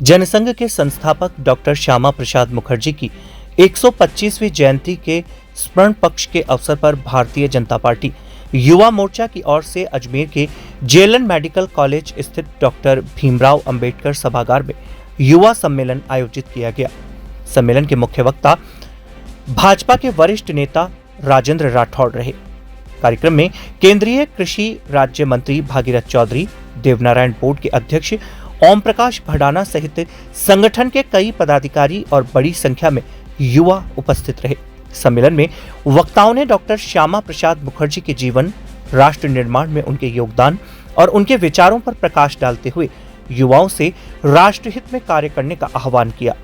जनसंघ के संस्थापक डॉक्टर श्यामा प्रसाद मुखर्जी की 125वीं जयंती के स्मरण पक्ष के अवसर पर भारतीय जनता पार्टी युवा मोर्चा की ओर से अजमेर के जेएलएन मेडिकल कॉलेज स्थित डॉक्टर भीमराव अंबेडकर सभागार में युवा सम्मेलन आयोजित किया गया। सम्मेलन के मुख्य वक्ता भाजपा के वरिष्ठ नेता राजेंद्र राठौड़ रहे। कार्यक्रम में केंद्रीय कृषि राज्य मंत्री भागीरथ चौधरी, देवनारायण बोर्ड के अध्यक्ष ओम प्रकाश भड़ाना सहित संगठन के कई पदाधिकारी और बड़ी संख्या में युवा उपस्थित रहे। सम्मेलन में वक्ताओं ने डॉक्टर श्यामा प्रसाद मुखर्जी के जीवन, राष्ट्र निर्माण में उनके योगदान और उनके विचारों पर प्रकाश डालते हुए युवाओं से राष्ट्रहित में कार्य करने का आह्वान किया।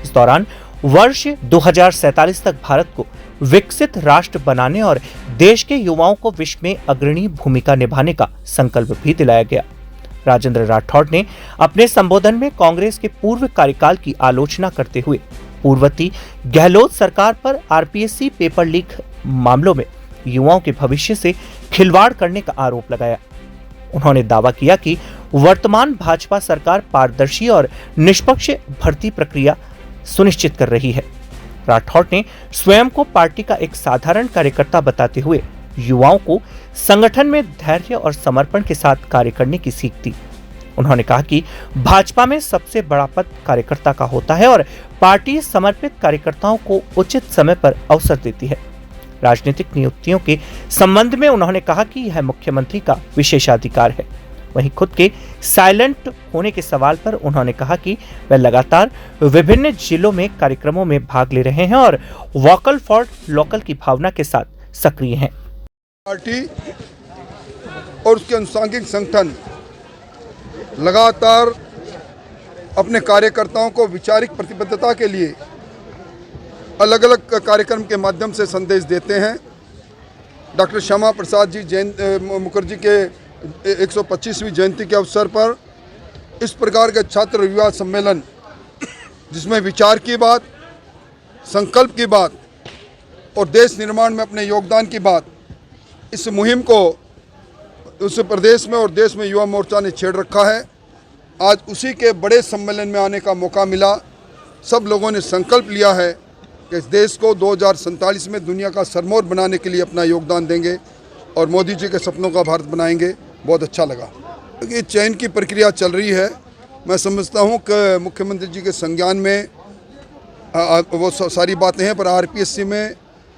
इस दौरान वर्ष 2047 तक भारत को विकसित राष्ट्र बनाने और देश के युवाओं को विश्व में अग्रणी भूमिका निभाने का संकल्प भी दिलाया गया। राजेंद्र राठौड़ ने अपने संबोधन में कांग्रेस के पूर्व कार्यकाल की आलोचना करते हुए पूर्ववर्ती गहलोत सरकार पर आरपीएससी पेपर लीक मामलों में युवाओं के भविष्य से खिलवाड़ करने का आरोप लगाया। उन्होंने दावा किया कि वर्तमान भाजपा सरकार पारदर्शी और निष्पक्ष भर्ती प्रक्रिया सुनिश्चित कर रही है। राठौड़ ने स्वयं को पार्टी का एक साधारण कार्यकर्ता बताते हुए युवाओं को संगठन में धैर्य और समर्पण के साथ कार्य करने की सीख दी। उन्होंने कहा कि भाजपा में सबसे बड़ा पद कार्यकर्ता का होता है और पार्टी समर्पित कार्यकर्ताओं को उचित समय पर अवसर देती है। राजनीतिक नियुक्तियों के संबंध में उन्होंने कहा कि यह मुख्यमंत्री का विशेषाधिकार है। वहीं खुद के साइलेंट होने के सवाल पर उन्होंने कहा कि वे लगातार विभिन्न जिलों में कार्यक्रमों में भाग ले रहे हैं और वोकल फॉर लोकल की भावना के साथ सक्रिय हैं। पार्टी और उसके अनुसांगिक संगठन लगातार अपने कार्यकर्ताओं को वैचारिक प्रतिबद्धता के लिए अलग अलग कार्यक्रम के माध्यम से संदेश देते हैं। डॉक्टर श्यामा प्रसाद जी मुखर्जी के 125वीं जयंती के अवसर पर इस प्रकार के छात्र युवा सम्मेलन, जिसमें विचार की बात, संकल्प की बात और देश निर्माण में अपने योगदान की बात, इस मुहिम को उस प्रदेश में और देश में युवा मोर्चा ने छेड़ रखा है। आज उसी के बड़े सम्मेलन में आने का मौका मिला। सब लोगों ने संकल्प लिया है कि इस देश को 2047 में दुनिया का सरमौर बनाने के लिए अपना योगदान देंगे और मोदी जी के सपनों का भारत बनाएंगे। बहुत अच्छा लगा। ये चयन की प्रक्रिया चल रही है। मैं समझता हूँ कि मुख्यमंत्री जी के संज्ञान में वो सारी बातें हैं, पर आरपीएससी में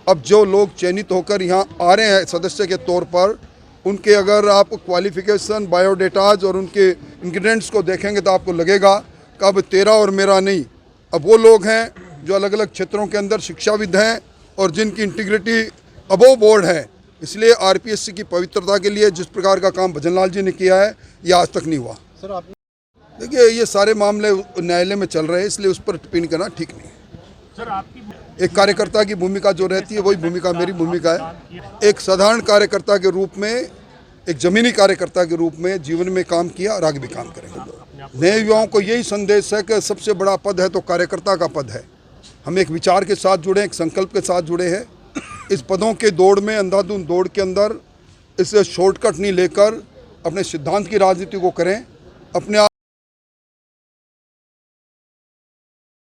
अब जो लोग चयनित होकर यहाँ आ रहे हैं सदस्य के तौर पर, उनके अगर आप क्वालिफिकेशन, बायोडेटाज और उनके इंग्रेडिएंट्स को देखेंगे तो आपको लगेगा कि अब तेरा और मेरा नहीं, अब वो लोग हैं जो अलग अलग क्षेत्रों के अंदर शिक्षाविद हैं और जिनकी इंटीग्रिटी अबोव बोर्ड है। इसलिए आरपीएससी की पवित्रता के लिए जिस प्रकार का काम भजनलाल जी ने किया है, ये आज तक नहीं हुआ। सर आप देखिए, ये सारे मामले न्यायालय में चल रहे हैं, इसलिए उस पर टिप्पणी करना ठीक नहीं है। सर आपकी एक कार्यकर्ता की भूमिका जो रहती है वही भूमिका मेरी भूमिका है। एक साधारण कार्यकर्ता के रूप में, एक जमीनी कार्यकर्ता के रूप में जीवन में काम किया और आगे भी काम करेंगे। नए युवाओं को यही संदेश है कि सबसे बड़ा पद है तो कार्यकर्ता का पद है। हम एक विचार के साथ जुड़े, एक संकल्प के साथ जुड़े हैं। इस पदों के दौड़ में, अंधाधुंध दौड़ के अंदर इसे शॉर्टकट नहीं लेकर अपने सिद्धांत की राजनीति को करें। अपने